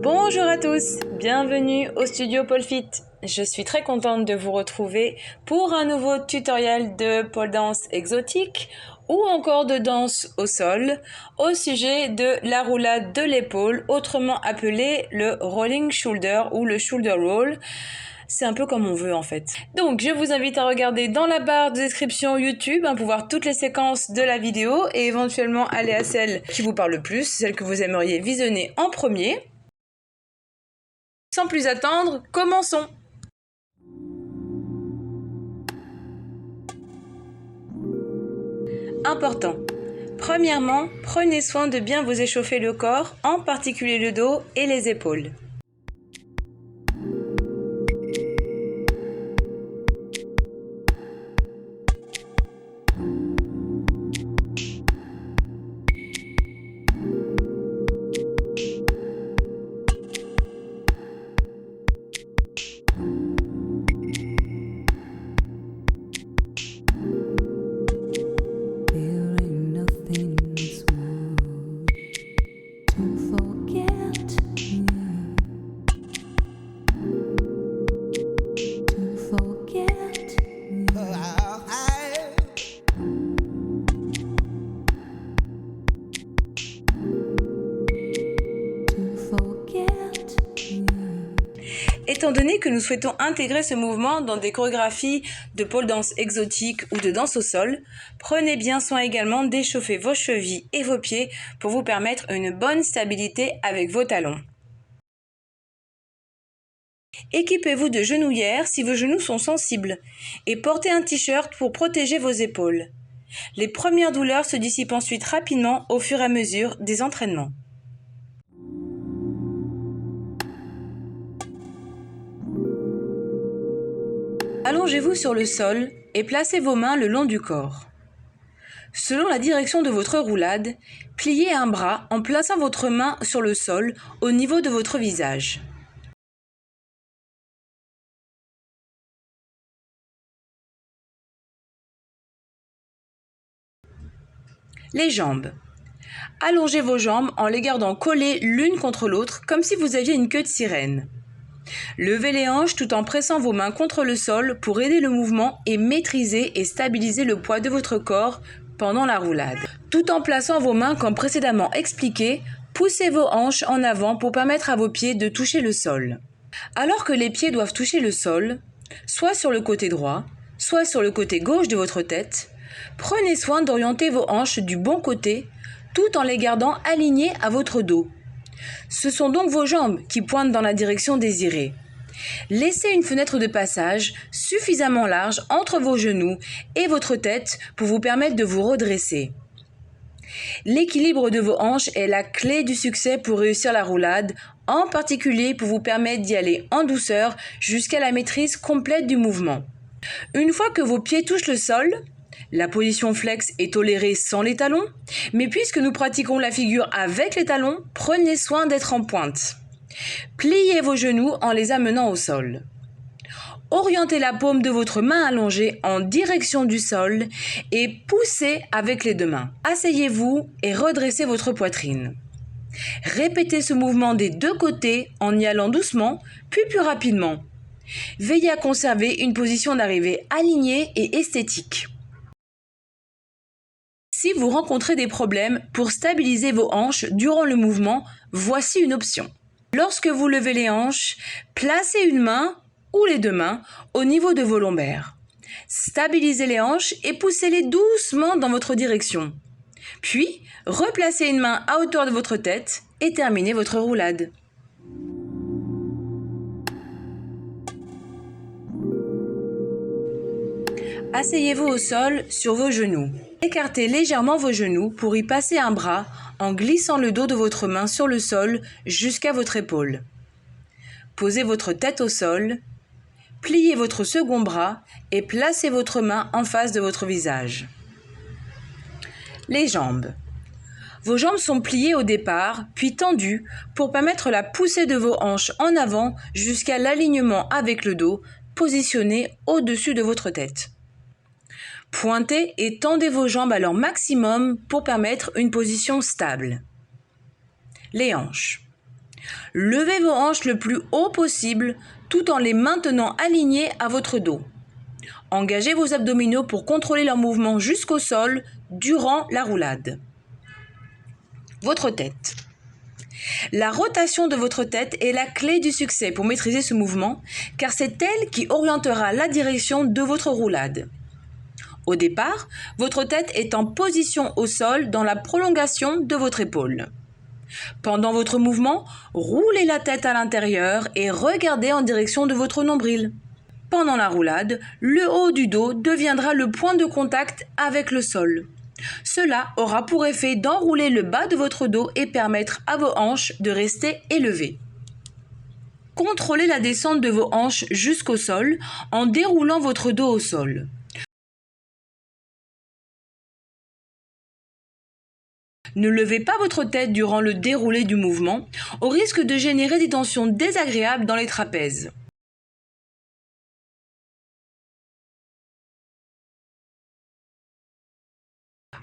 Bonjour à tous, bienvenue au studio Pole Fit. Je suis très contente de vous retrouver pour un nouveau tutoriel de pole dance exotique ou encore de danse au sol au sujet de la roulade de l'épaule, autrement appelé le rolling shoulder ou le shoulder roll. C'est un peu comme on veut en fait. Donc je vous invite à regarder dans la barre de description YouTube pour voir toutes les séquences de la vidéo et éventuellement aller à celle qui vous parle le plus, celle que vous aimeriez visionner en premier. Sans plus attendre, commençons! Important. Premièrement, prenez soin de bien vous échauffer le corps, en particulier le dos et les épaules. Étant donné que nous souhaitons intégrer ce mouvement dans des chorégraphies de pole dance exotique ou de danse au sol, prenez bien soin également d'échauffer vos chevilles et vos pieds pour vous permettre une bonne stabilité avec vos talons. Équipez-vous de genouillères si vos genoux sont sensibles et portez un t-shirt pour protéger vos épaules. Les premières douleurs se dissipent ensuite rapidement au fur et à mesure des entraînements. Allongez-vous sur le sol et placez vos mains le long du corps. Selon la direction de votre roulade, pliez un bras en plaçant votre main sur le sol au niveau de votre visage. Les jambes. Allongez vos jambes en les gardant collées l'une contre l'autre comme si vous aviez une queue de sirène. Levez les hanches tout en pressant vos mains contre le sol pour aider le mouvement et maîtriser et stabiliser le poids de votre corps pendant la roulade. Tout en plaçant vos mains comme précédemment expliqué, poussez vos hanches en avant pour permettre à vos pieds de toucher le sol. Alors que les pieds doivent toucher le sol, soit sur le côté droit, soit sur le côté gauche de votre tête, prenez soin d'orienter vos hanches du bon côté tout en les gardant alignées à votre dos. Ce sont donc vos jambes qui pointent dans la direction désirée. Laissez une fenêtre de passage suffisamment large entre vos genoux et votre tête pour vous permettre de vous redresser. L'équilibre de vos hanches est la clé du succès pour réussir la roulade, en particulier pour vous permettre d'y aller en douceur jusqu'à la maîtrise complète du mouvement. Une fois que vos pieds touchent le sol, la position flex est tolérée sans les talons, mais puisque nous pratiquons la figure avec les talons, prenez soin d'être en pointe. Pliez vos genoux en les amenant au sol. Orientez la paume de votre main allongée en direction du sol et poussez avec les deux mains. Asseyez-vous et redressez votre poitrine. Répétez ce mouvement des deux côtés en y allant doucement, puis plus rapidement. Veillez à conserver une position d'arrivée alignée et esthétique. Si vous rencontrez des problèmes pour stabiliser vos hanches durant le mouvement, voici une option. Lorsque vous levez les hanches, placez une main ou les deux mains au niveau de vos lombaires. Stabilisez les hanches et poussez-les doucement dans votre direction. Puis, replacez une main à hauteur de votre tête et terminez votre roulade. Asseyez-vous au sol sur vos genoux. Écartez légèrement vos genoux pour y passer un bras en glissant le dos de votre main sur le sol jusqu'à votre épaule. Posez votre tête au sol, pliez votre second bras et placez votre main en face de votre visage. Les jambes. Vos jambes sont pliées au départ, puis tendues pour permettre la poussée de vos hanches en avant jusqu'à l'alignement avec le dos, positionné au-dessus de votre tête. Pointez et tendez vos jambes à leur maximum pour permettre une position stable. Les hanches. Levez vos hanches le plus haut possible tout en les maintenant alignées à votre dos. Engagez vos abdominaux pour contrôler leur mouvement jusqu'au sol durant la roulade. Votre tête. La rotation de votre tête est la clé du succès pour maîtriser ce mouvement, car c'est elle qui orientera la direction de votre roulade. Au départ, votre tête est en position au sol dans la prolongation de votre épaule. Pendant votre mouvement, roulez la tête à l'intérieur et regardez en direction de votre nombril. Pendant la roulade, le haut du dos deviendra le point de contact avec le sol. Cela aura pour effet d'enrouler le bas de votre dos et permettre à vos hanches de rester élevées. Contrôlez la descente de vos hanches jusqu'au sol en déroulant votre dos au sol. Ne levez pas votre tête durant le déroulé du mouvement, au risque de générer des tensions désagréables dans les trapèzes.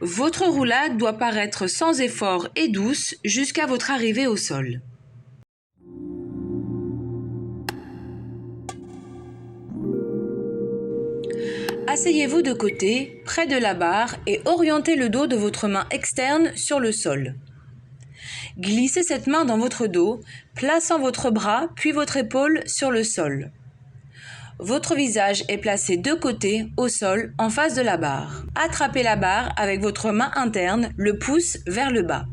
Votre roulade doit paraître sans effort et douce jusqu'à votre arrivée au sol. Asseyez-vous de côté, près de la barre, et orientez le dos de votre main externe sur le sol. Glissez cette main dans votre dos, plaçant votre bras puis votre épaule sur le sol. Votre visage est placé de côté, au sol, en face de la barre. Attrapez la barre avec votre main interne, le pouce vers le bas.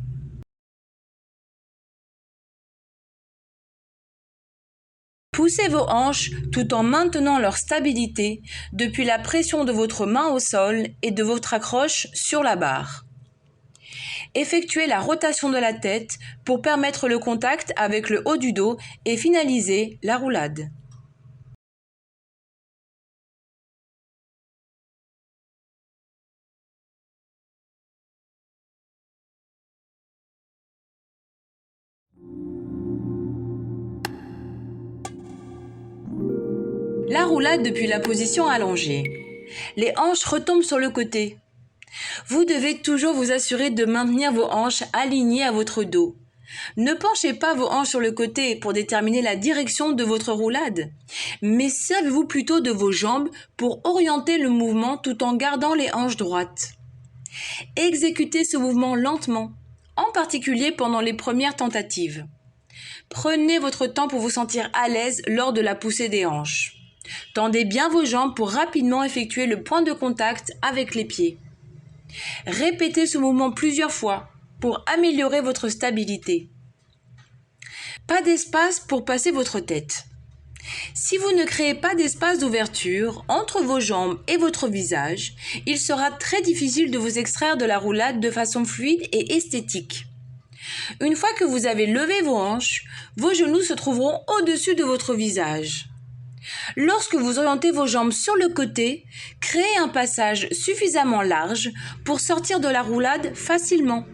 Poussez vos hanches tout en maintenant leur stabilité depuis la pression de votre main au sol et de votre accroche sur la barre. Effectuez la rotation de la tête pour permettre le contact avec le haut du dos et finaliser la roulade. La roulade depuis la position allongée. Les hanches retombent sur le côté. Vous devez toujours vous assurer de maintenir vos hanches alignées à votre dos. Ne penchez pas vos hanches sur le côté pour déterminer la direction de votre roulade, mais servez-vous plutôt de vos jambes pour orienter le mouvement tout en gardant les hanches droites. Exécutez ce mouvement lentement, en particulier pendant les premières tentatives. Prenez votre temps pour vous sentir à l'aise lors de la poussée des hanches. Tendez bien vos jambes pour rapidement effectuer le point de contact avec les pieds. Répétez ce mouvement plusieurs fois pour améliorer votre stabilité. Pas d'espace pour passer votre tête. Si vous ne créez pas d'espace d'ouverture entre vos jambes et votre visage, il sera très difficile de vous extraire de la roulade de façon fluide et esthétique. Une fois que vous avez levé vos hanches, vos genoux se trouveront au-dessus de votre visage. Lorsque vous orientez vos jambes sur le côté, créez un passage suffisamment large pour sortir de la roulade facilement.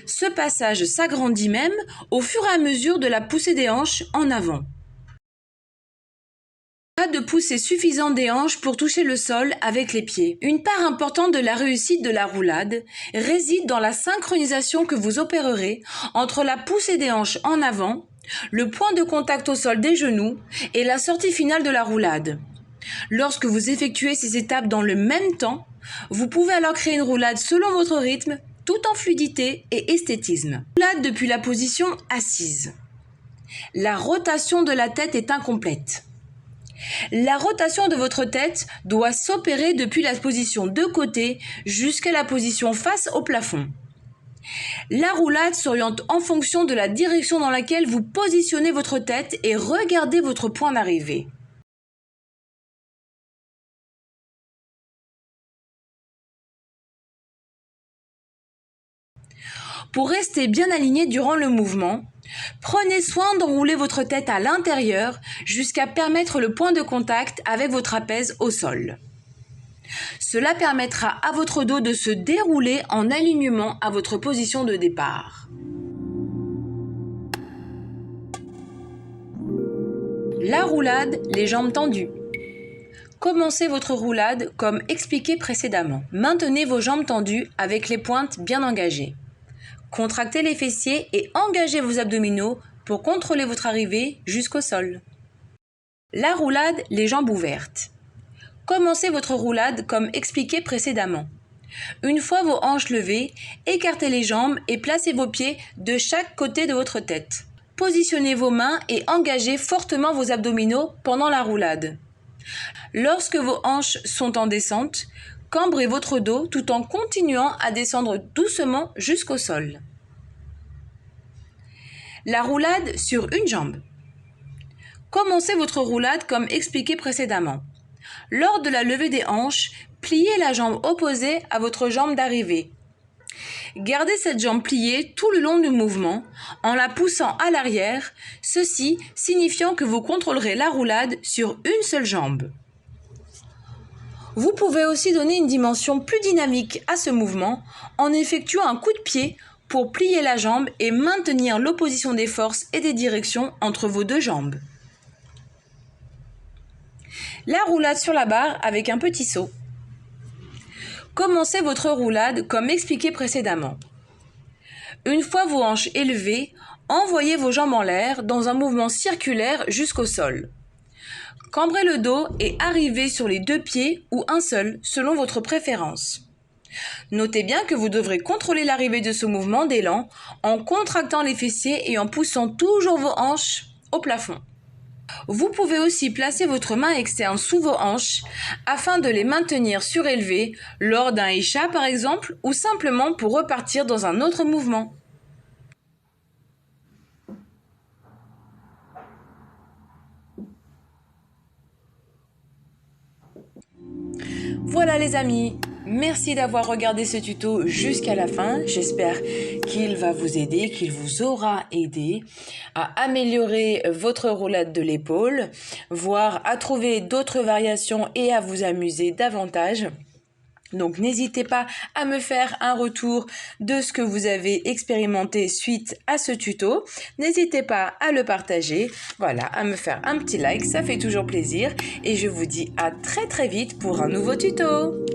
Ce passage s'agrandit même au fur et à mesure de la poussée des hanches en avant. Pas de poussée suffisante des hanches pour toucher le sol avec les pieds. Une part importante de la réussite de la roulade réside dans la synchronisation que vous opérerez entre la poussée des hanches en avant, le point de contact au sol des genoux et la sortie finale de la roulade. Lorsque vous effectuez ces étapes dans le même temps, vous pouvez alors créer une roulade selon votre rythme, tout en fluidité et esthétisme. Roulade depuis la position assise. La rotation de la tête est incomplète. La rotation de votre tête doit s'opérer depuis la position de côté jusqu'à la position face au plafond. La roulade s'oriente en fonction de la direction dans laquelle vous positionnez votre tête et regardez votre point d'arrivée. Pour rester bien aligné durant le mouvement, prenez soin d'enrouler votre tête à l'intérieur jusqu'à permettre le point de contact avec votre trapèze au sol. Cela permettra à votre dos de se dérouler en alignement à votre position de départ. La roulade, les jambes tendues. Commencez votre roulade comme expliqué précédemment. Maintenez vos jambes tendues avec les pointes bien engagées. Contractez les fessiers et engagez vos abdominaux pour contrôler votre arrivée jusqu'au sol. La roulade, les jambes ouvertes. Commencez votre roulade comme expliqué précédemment. Une fois vos hanches levées, écartez les jambes et placez vos pieds de chaque côté de votre tête. Positionnez vos mains et engagez fortement vos abdominaux pendant la roulade. Lorsque vos hanches sont en descente, cambrez votre dos tout en continuant à descendre doucement jusqu'au sol. La roulade sur une jambe. Commencez votre roulade comme expliqué précédemment. Lors de la levée des hanches, pliez la jambe opposée à votre jambe d'arrivée. Gardez cette jambe pliée tout le long du mouvement en la poussant à l'arrière, ceci signifiant que vous contrôlerez la roulade sur une seule jambe. Vous pouvez aussi donner une dimension plus dynamique à ce mouvement en effectuant un coup de pied pour plier la jambe et maintenir l'opposition des forces et des directions entre vos deux jambes. La roulade sur la barre avec un petit saut. Commencez votre roulade comme expliqué précédemment. Une fois vos hanches élevées, envoyez vos jambes en l'air dans un mouvement circulaire jusqu'au sol. Cambrez le dos et arrivez sur les deux pieds ou un seul selon votre préférence. Notez bien que vous devrez contrôler l'arrivée de ce mouvement d'élan en contractant les fessiers et en poussant toujours vos hanches au plafond. Vous pouvez aussi placer votre main externe sous vos hanches afin de les maintenir surélevées lors d'un isha par exemple ou simplement pour repartir dans un autre mouvement. Voilà les amis, merci d'avoir regardé ce tuto jusqu'à la fin. J'espère qu'il va vous aider, qu'il vous aura aidé à améliorer votre roulade de l'épaule, voire à trouver d'autres variations et à vous amuser davantage. Donc n'hésitez pas à me faire un retour de ce que vous avez expérimenté suite à ce tuto. N'hésitez pas à le partager, voilà, à me faire un petit like, ça fait toujours plaisir. Et je vous dis à très vite pour un nouveau tuto.